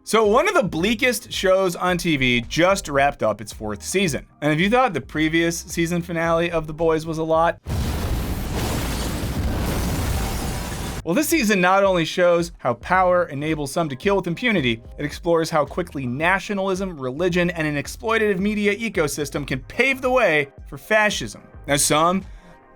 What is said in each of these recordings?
So one of the bleakest shows on TV just wrapped up its 4th season. And if you thought the previous season finale of The Boys was a lot, well, this season not only shows how power enables some to kill with impunity, it explores how quickly nationalism, religion, and an exploitative media ecosystem can pave the way for fascism. Now, some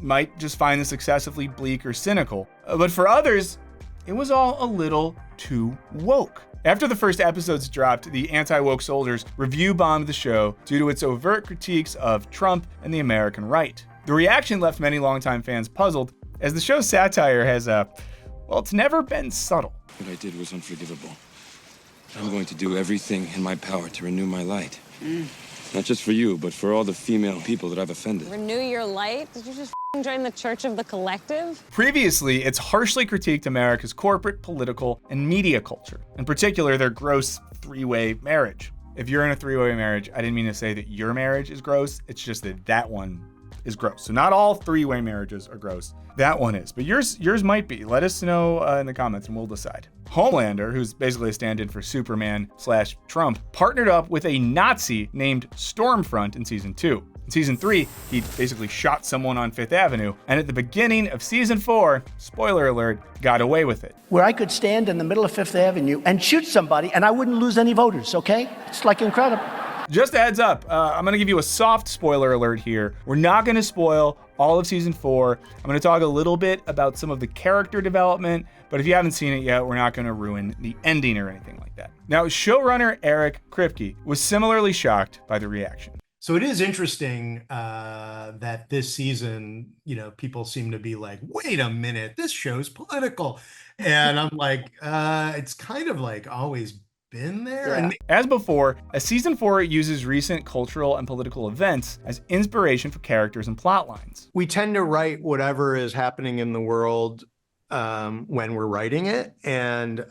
might just find this excessively bleak or cynical, but for others, it was all a little too woke. After the first episodes dropped, the anti-woke soldiers review-bombed the show due to its overt critiques of Trump and the American right. The reaction left many longtime fans puzzled, as the show's satire has it's never been subtle. What I did was unforgivable. I'm going to do everything in my power to renew my light. Not just for you, but for all the female people that I've offended. Renew your light? Did you just join the Church of the Collective? Previously, it's harshly critiqued America's corporate, political, and media culture. In particular, their gross three-way marriage. If you're in a three-way marriage, I didn't mean to say that your marriage is gross. It's just that that one is gross. So not all three-way marriages are gross. That one is, but yours might be. Let us know in the comments and we'll decide. Homelander, who's basically a stand-in for Superman/Trump, partnered up with a Nazi named Stormfront in season 2. In season 3, he basically shot someone on 5th Avenue, and at the beginning of season 4, spoiler alert, got away with it. Where I could stand in the middle of 5th Avenue and shoot somebody and I wouldn't lose any voters, okay? It's like incredible. Just a heads up, I'm gonna give you a soft spoiler alert here. We're not gonna spoil all of season 4. I'm gonna talk a little bit about some of the character development, but if you haven't seen it yet, we're not gonna ruin the ending or anything like that. Now, showrunner Eric Kripke was similarly shocked by the reaction. So it is interesting that this season, people seem to be like, wait a minute, this show's political. And I'm like, it's kind of like always been there. Yeah. As before, a season 4 uses recent cultural and political events as inspiration for characters and plot lines. We tend to write whatever is happening in the world when we're writing it. And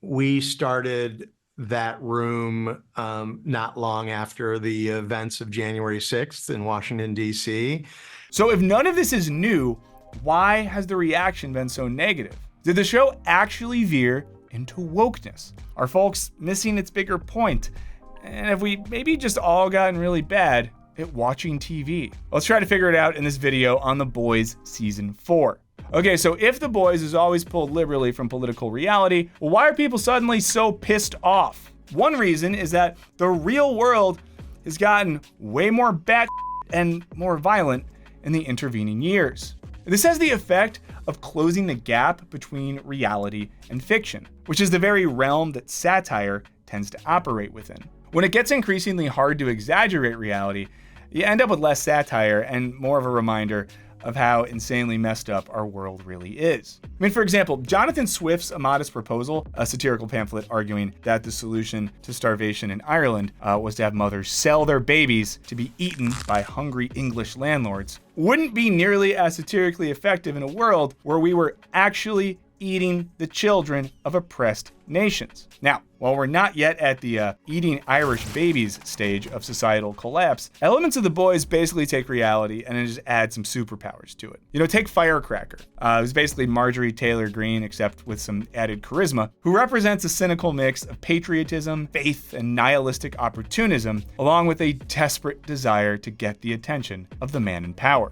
we started that room not long after the events of January 6th in Washington, D.C. So if none of this is new, why has the reaction been so negative? Did the show actually veer into wokeness? Are folks missing its bigger point? And have we maybe just all gotten really bad at watching TV? Let's try to figure it out in this video on The Boys Season 4. Okay, so if The Boys is always pulled liberally from political reality, well, why are people suddenly so pissed off? One reason is that the real world has gotten way more bat and more violent in the intervening years. This has the effect of closing the gap between reality and fiction, which is the very realm that satire tends to operate within. When it gets increasingly hard to exaggerate reality, you end up with less satire and more of a reminder of how insanely messed up our world really is. I mean, for example, Jonathan Swift's A Modest Proposal, a satirical pamphlet arguing that the solution to starvation in Ireland was to have mothers sell their babies to be eaten by hungry English landlords, wouldn't be nearly as satirically effective in a world where we were actually eating the children of oppressed nations. Now, while we're not yet at the eating Irish babies stage of societal collapse, elements of The Boys basically take reality and then just add some superpowers to it. Take Firecracker, who's basically Marjorie Taylor Greene except with some added charisma, who represents a cynical mix of patriotism, faith, and nihilistic opportunism, along with a desperate desire to get the attention of the man in power.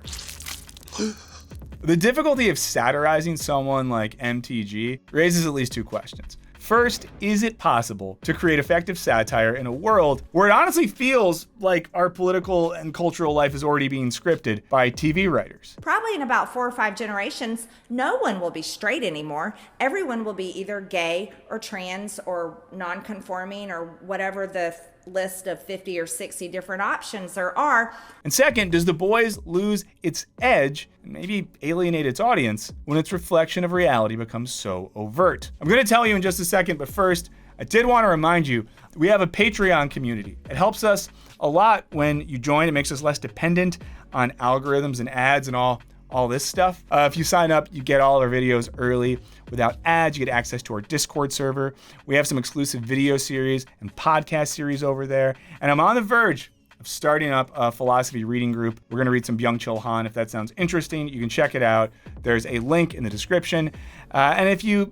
The difficulty of satirizing someone like MTG raises at least two questions. First, is it possible to create effective satire in a world where it honestly feels like our political and cultural life is already being scripted by TV writers? Probably in about 4 or 5 generations, no one will be straight anymore. Everyone will be either gay or trans or non-conforming or whatever the list of 50 or 60 different options there are. And second, does The Boys lose its edge and maybe alienate its audience when its reflection of reality becomes so overt? I'm going to tell you in just a second, but first, I did want to remind you that we have a Patreon community. It helps us a lot when you join. It makes us less dependent on algorithms and ads and all this stuff. If you sign up, you get all our videos early without ads. You get access to our Discord server. We have some exclusive video series and podcast series over there. And I'm on the verge of starting up a philosophy reading group. We're going to read some Byung-Chul Han. If that sounds interesting, you can check it out. There's a link in the description. And if you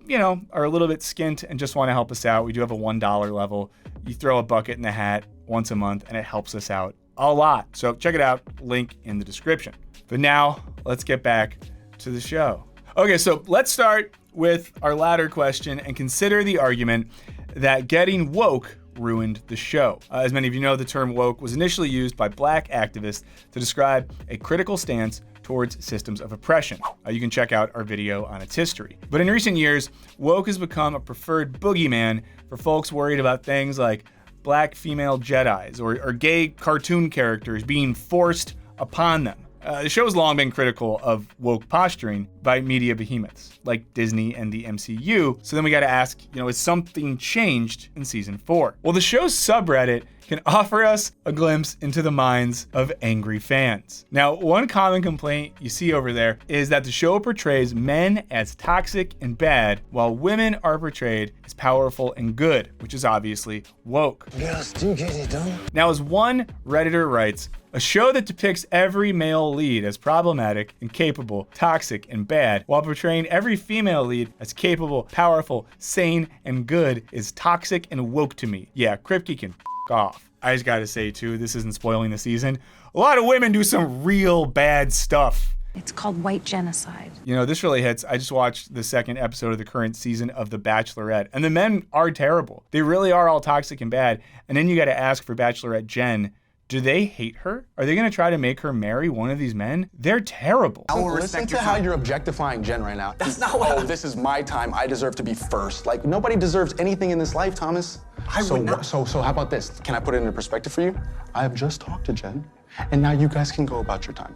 are a little bit skint and just want to help us out, we do have a $1 level. You throw a bucket in the hat once a month, and it helps us out a lot. So check it out. Link in the description. But now, let's get back to the show. Okay, so let's start with our latter question and consider the argument that getting woke ruined the show. As many of you know, the term woke was initially used by black activists to describe a critical stance towards systems of oppression. You can check out our video on its history. But in recent years, woke has become a preferred boogeyman for folks worried about things like black female Jedis or gay cartoon characters being forced upon them. The show has long been critical of woke posturing by media behemoths like Disney and the MCU. So then we got to ask, has something changed in season 4? Well, the show's subreddit can offer us a glimpse into the minds of angry fans. Now, one common complaint you see over there is that the show portrays men as toxic and bad, while women are portrayed as powerful and good, which is obviously woke. Girls do get it done. Now, as one Redditor writes, a show that depicts every male lead as problematic and capable, toxic and bad, while portraying every female lead as capable, powerful, sane, and good is toxic and woke to me. Yeah, Kripke can off. I just gotta say too, this isn't spoiling the season. A lot of women do some real bad stuff. It's called white genocide. This really hits. I just watched the second episode of the current season of The Bachelorette, and the men are terrible. They really are all toxic and bad. And then you gotta ask for Bachelorette Jen, do they hate her? Are they gonna try to make her marry one of these men? They're terrible. Listen to how you're objectifying Jen right now. That's not what this is my time. I deserve to be first. Like, nobody deserves anything in this life, Thomas. So how about this? Can I put it into perspective for you? I have just talked to Jen, and now you guys can go about your time.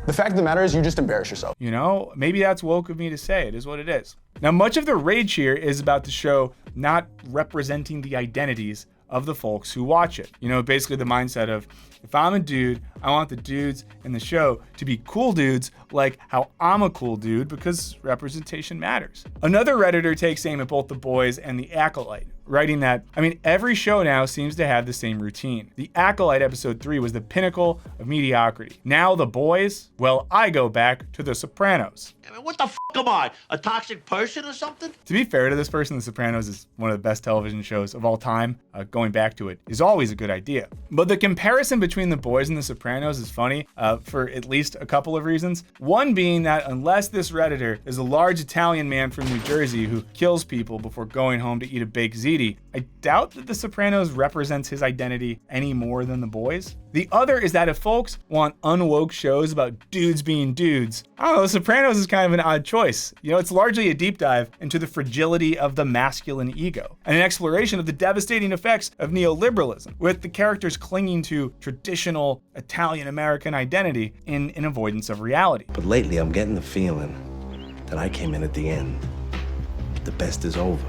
The fact of the matter is you just embarrass yourself. Maybe that's woke of me to say. It is what it is. Now, much of the rage here is about the show not representing the identities of the folks who watch it. Basically the mindset of, if I'm a dude, I want the dudes in the show to be cool dudes like how I'm a cool dude, because representation matters. Another Redditor takes aim at both The Boys and The Acolyte, writing that, every show now seems to have the same routine. The Acolyte episode 3 was the pinnacle of mediocrity. Now The Boys, well, I go back to The Sopranos. What the f*** am I? A toxic person or something? To be fair to this person, The Sopranos is one of the best television shows of all time. Going back to it is always a good idea. But the comparison between The Boys and The Sopranos is funny for at least a couple of reasons. One being that unless this Redditor is a large Italian man from New Jersey who kills people before going home to eat a baked ziti, I doubt that The Sopranos represents his identity any more than The Boys. The other is that if folks want unwoke shows about dudes being dudes, The Sopranos is kind of an odd choice. It's largely a deep dive into the fragility of the masculine ego and an exploration of the devastating effects of neoliberalism, with the characters clinging to traditional Italian-American identity in an avoidance of reality. But lately, I'm getting the feeling that I came in at the end. The best is over.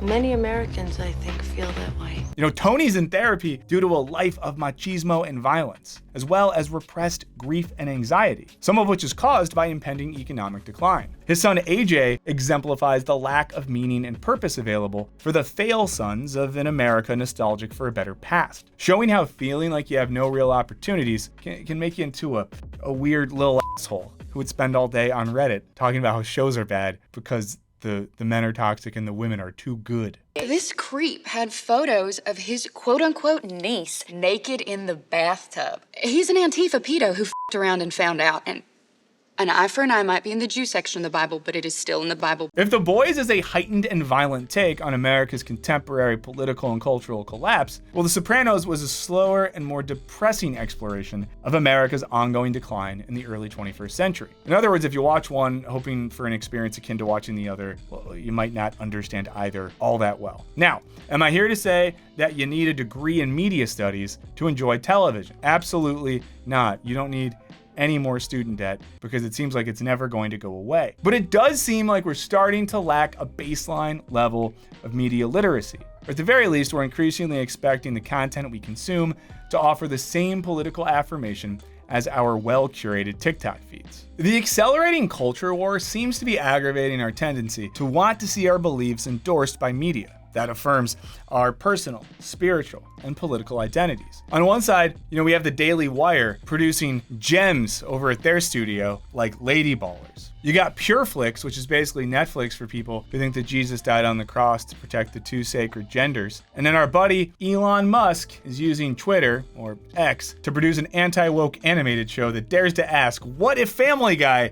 Many Americans, I think, feel that way. Tony's in therapy due to a life of machismo and violence, as well as repressed grief and anxiety, some of which is caused by impending economic decline. His son AJ exemplifies the lack of meaning and purpose available for the fail sons of an America nostalgic for a better past, showing how feeling like you have no real opportunities can make you into a weird little asshole who would spend all day on Reddit talking about how shows are bad because the men are toxic and the women are too good. This creep had photos of his quote-unquote niece naked in the bathtub. He's an Antifa pedo who f***ed around and found out. And an eye for an eye might be in the Jew section of the Bible, but it is still in the Bible. If The Boys is a heightened and violent take on America's contemporary political and cultural collapse, well, The Sopranos was a slower and more depressing exploration of America's ongoing decline in the early 21st century. In other words, if you watch one hoping for an experience akin to watching the other, well, you might not understand either all that well. Now, am I here to say that you need a degree in media studies to enjoy television? Absolutely not. You don't need any more student debt because it seems like it's never going to go away. But it does seem like we're starting to lack a baseline level of media literacy. Or at the very least, we're increasingly expecting the content we consume to offer the same political affirmation as our well-curated TikTok feeds. The accelerating culture war seems to be aggravating our tendency to want to see our beliefs endorsed by media. that affirms our personal, spiritual, and political identities. On one side, we have the Daily Wire producing gems over at their studio like Lady Ballers. You got PureFlix, which is basically Netflix for people who think that Jesus died on the cross to protect the two sacred genders. And then our buddy Elon Musk is using Twitter, or X, to produce an anti-woke animated show that dares to ask, what if Family Guy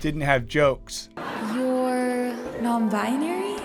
didn't have jokes? You're non-binary?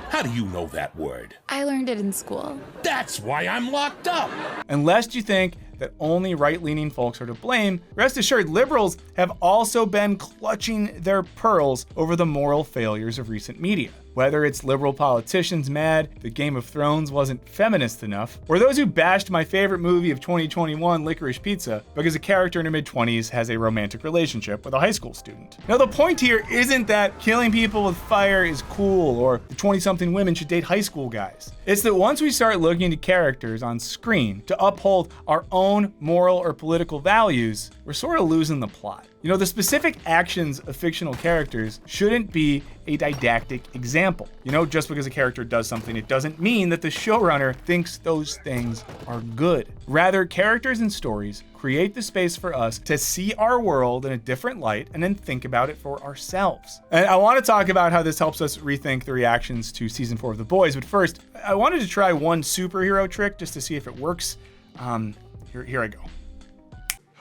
How do you know that word? I learned it in school. That's why I'm locked up. And lest you think that only right-leaning folks are to blame, rest assured liberals have also been clutching their pearls over the moral failures of recent media. Whether it's liberal politicians mad that Game of Thrones wasn't feminist enough, or those who bashed my favorite movie of 2021, Licorice Pizza, because a character in her mid-20s has a romantic relationship with a high school student. Now, the point here isn't that killing people with fire is cool, or 20-something women should date high school guys. It's that once we start looking to characters on screen to uphold our own moral or political values, we're sort of losing the plot. The specific actions of fictional characters shouldn't be a didactic example. Just because a character does something, it doesn't mean that the showrunner thinks those things are good. Rather, characters and stories create the space for us to see our world in a different light and then think about it for ourselves. And I want to talk about how this helps us rethink the reactions to season 4 of The Boys, but first, I wanted to try one superhero trick just to see if it works. Here I go.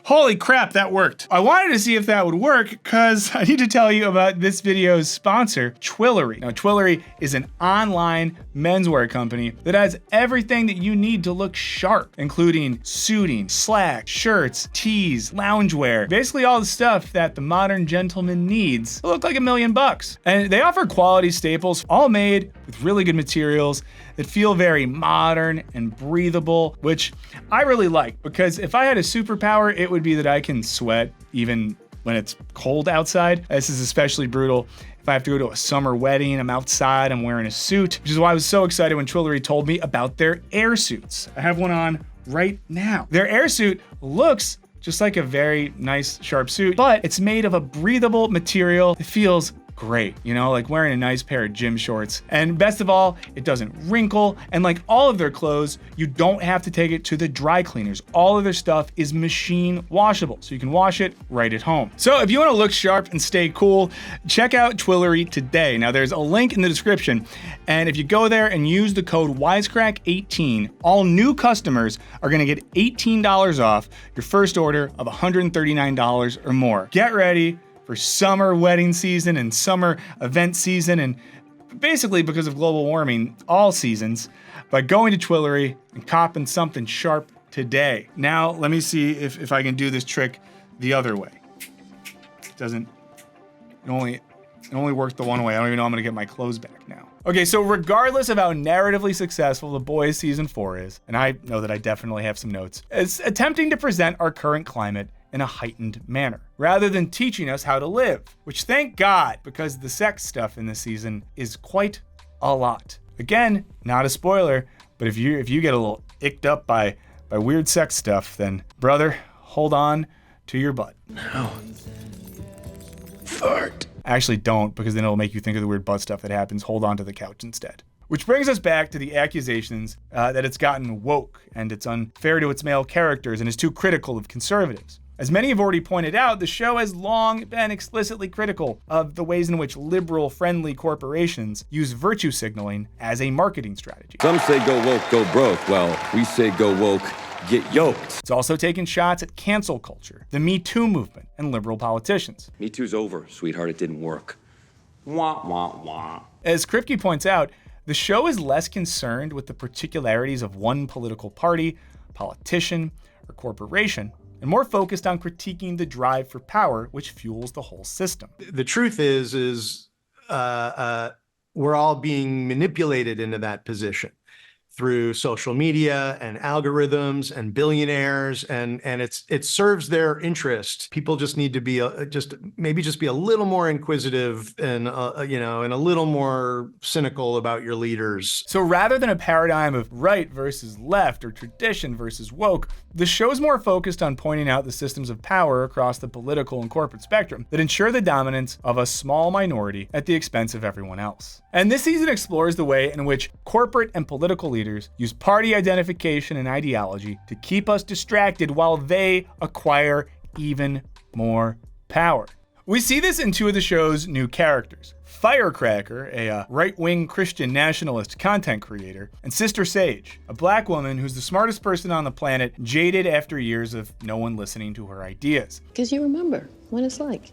Holy crap, that worked. I wanted to see if that would work because I need to tell you about this video's sponsor, Twillery. Now, Twillery is an online menswear company that has everything that you need to look sharp, including suiting, slacks, shirts, tees, loungewear, basically all the stuff that the modern gentleman needs to look like $1 million. And they offer quality staples, all made with really good materials that feel very modern and breathable, which I really like because if I had a superpower, it would be that I can sweat even when it's cold outside. This is especially brutal if I have to go to a summer wedding, I'm outside, I'm wearing a suit, which is why I was so excited when Twillery told me about their air suits. I have one on right now. Their air suit looks just like a very nice, sharp suit, but it's made of a breathable material. It feels great, like wearing a nice pair of gym shorts. And best of all, it doesn't wrinkle. And like all of their clothes, you don't have to take it to the dry cleaners. All of their stuff is machine washable, so you can wash it right at home. So if you want to look sharp and stay cool, check out Twillery today. Now there's a link in the description, and if you go there and use the code Wisecrack18, all new customers are going to get $18 off your first order of $139 or more. Get ready for summer wedding season and summer event season, and basically because of global warming, all seasons, by going to Twillery and copping something sharp today. Now, let me see if I can do this trick the other way. It only worked the one way. I don't even know I'm gonna get my clothes back now. Okay, so regardless of how narratively successful The Boys season 4 is, and I know that I definitely have some notes, it's attempting to present our current climate in a heightened manner, rather than teaching us how to live, which thank God, because the sex stuff in this season is quite a lot. Again, not a spoiler, but if you get a little icked up by weird sex stuff, then brother, hold on to your butt. No. Fart. Actually don't, because then it'll make you think of the weird butt stuff that happens. Hold on to the couch instead. Which brings us back to the accusations that it's gotten woke and it's unfair to its male characters and is too critical of conservatives. As many have already pointed out, the show has long been explicitly critical of the ways in which liberal-friendly corporations use virtue signaling as a marketing strategy. Some say go woke, go broke. Well, we say go woke, get yoked. It's also taken shots at cancel culture, the Me Too movement, and liberal politicians. Me Too's over, sweetheart. It didn't work. Wah, wah, wah. As Kripke points out, the show is less concerned with the particularities of one political party, politician, or corporation, and more focused on critiquing the drive for power, which fuels the whole system. The truth is we're all being manipulated into that position. through social media and algorithms and billionaires, and it serves their interest. People just need to be maybe be a little more inquisitive and and a little more cynical about your leaders. So rather than a paradigm of right versus left or tradition versus woke, the show's more focused on pointing out the systems of power across the political and corporate spectrum that ensure the dominance of a small minority at the expense of everyone else. And this season explores the way in which corporate and political leaders use party identification and ideology to keep us distracted while they acquire even more power. We see this in two of the show's new characters. Firecracker, a right-wing Christian nationalist content creator, and Sister Sage, a black woman who's the smartest person on the planet, jaded after years of no one listening to her ideas. Because you remember what it's like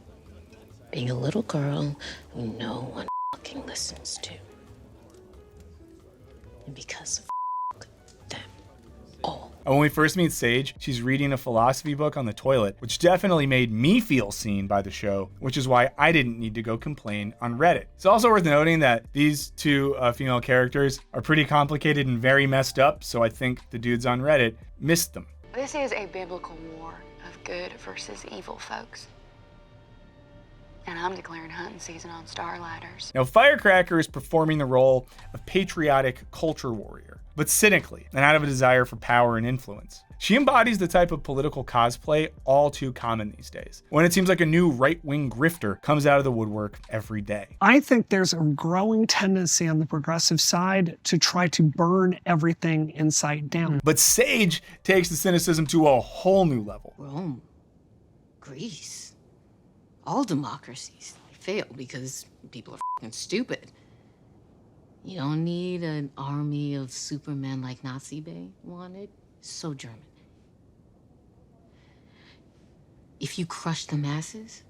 being a little girl who no one fucking listens to. And because And when we first meet Sage, she's reading a philosophy book on the toilet, which definitely made me feel seen by the show, which is why I didn't need to go complain on Reddit. It's also worth noting that these two female characters are pretty complicated and very messed up, so I think the dudes on Reddit missed them. This is a biblical war of good versus evil, folks. And I'm declaring hunting season on Starlighters. Now, Firecracker is performing the role of patriotic culture warrior, but cynically and out of a desire for power and influence. She embodies the type of political cosplay all too common these days, when it seems like a new right-wing grifter comes out of the woodwork every day. I think there's a growing tendency on the progressive side to try to burn everything inside down. But Sage takes the cynicism to a whole new level. Rome, Greece, all democracies fail because people are fucking stupid. You don't need an army of supermen like Nazi Bay wanted. So German. If you crush the masses,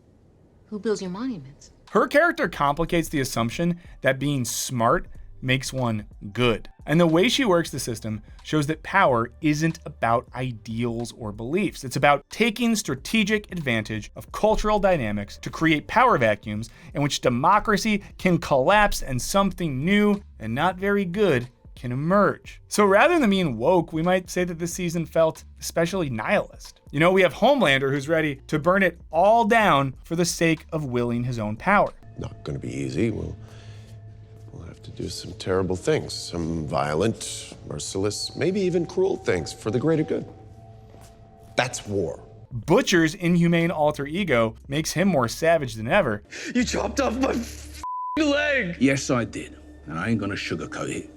who builds your monuments? Her character complicates the assumption that being smart makes one good. And the way she works the system shows that power isn't about ideals or beliefs. It's about taking strategic advantage of cultural dynamics to create power vacuums in which democracy can collapse and something new and not very good can emerge. So rather than being woke, we might say that this season felt especially nihilist. You know, we have Homelander who's ready to burn it all down for the sake of willing his own power. Not going to be easy. We'll have to do some terrible things, some violent, merciless, maybe even cruel things for the greater good. That's war. Butcher's inhumane alter ego makes him more savage than ever. You chopped off my leg! Yes, I did. And I ain't gonna sugarcoat it.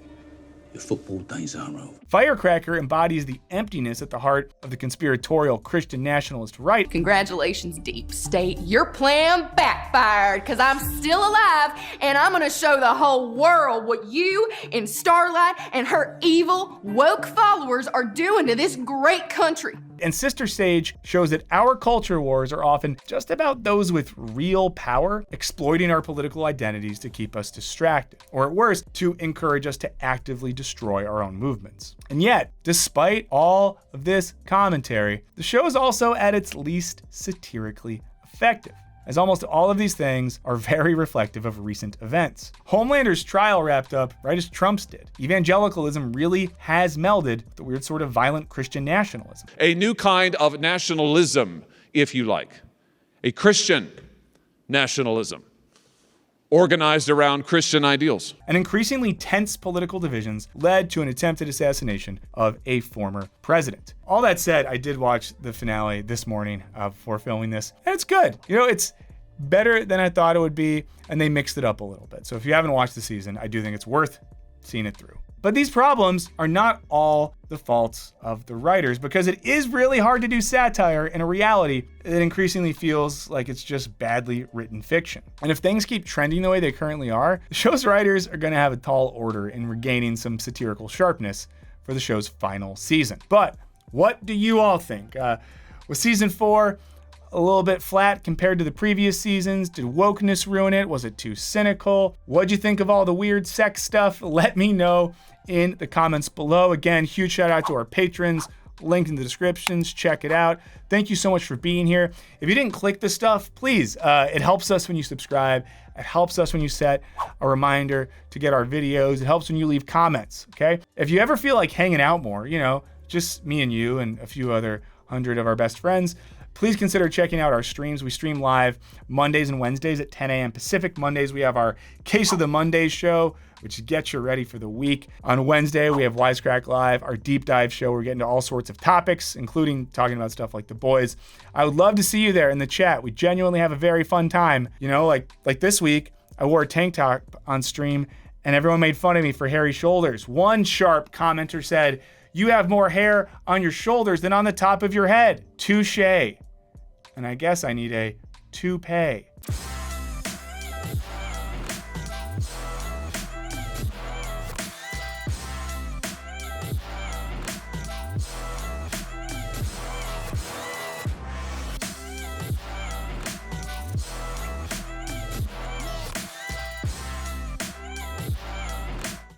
Your football days are over. Firecracker embodies the emptiness at the heart of the conspiratorial Christian nationalist right. Congratulations, Deep State. Your plan backfired because I'm still alive and I'm gonna show the whole world what you and Starlight and her evil, woke followers are doing to this great country. And Sister Sage shows that our culture wars are often just about those with real power exploiting our political identities to keep us distracted, or at worst, to encourage us to actively destroy our own movements. And yet, despite all of this commentary, the show is also at its least satirically effective, as almost all of these things are very reflective of recent events. Homelander's trial wrapped up right as Trump's did. Evangelicalism really has melded with the weird sort of violent Christian nationalism. A new kind of nationalism, if you like. A Christian nationalism, organized around Christian ideals. And increasingly tense political divisions led to an attempted assassination of a former president. All that said, I did watch the finale this morning before filming this, and it's good. You know, it's better than I thought it would be, and they mixed it up a little bit. So if you haven't watched the season, I do think it's worth seeing it through. But these problems are not all the faults of the writers, because it is really hard to do satire in a reality that increasingly feels like it's just badly written fiction. And if things keep trending the way they currently are, the show's writers are going to have a tall order in regaining some satirical sharpness for the show's final season. But what do you all think? Was season 4 a little bit flat compared to the previous seasons? Did wokeness ruin it? Was it too cynical? What'd you think of all the weird sex stuff? Let me know in the comments below. Again, huge shout out to our patrons, linked in the descriptions. Check it out. Thank you so much for being here. If you didn't click this stuff, please, it helps us when you subscribe. It helps us when you set a reminder to get our videos. It helps when you leave comments, okay? If you ever feel like hanging out more, you know, just me and you and a few other 100 of our best friends, please consider checking out our streams. We stream live Mondays and Wednesdays at 10 a.m. Pacific. Mondays, we have our Case of the Mondays show, which gets you ready for the week. On Wednesday, we have Wisecrack Live, our deep dive show. We're getting to all sorts of topics, including talking about stuff like The Boys. I would love to see you there in the chat. We genuinely have a very fun time. You know, like this week, I wore a tank top on stream and everyone made fun of me for hairy shoulders. One sharp commenter said, "You have more hair on your shoulders than on the top of your head." Touche. And I guess I need a toupee.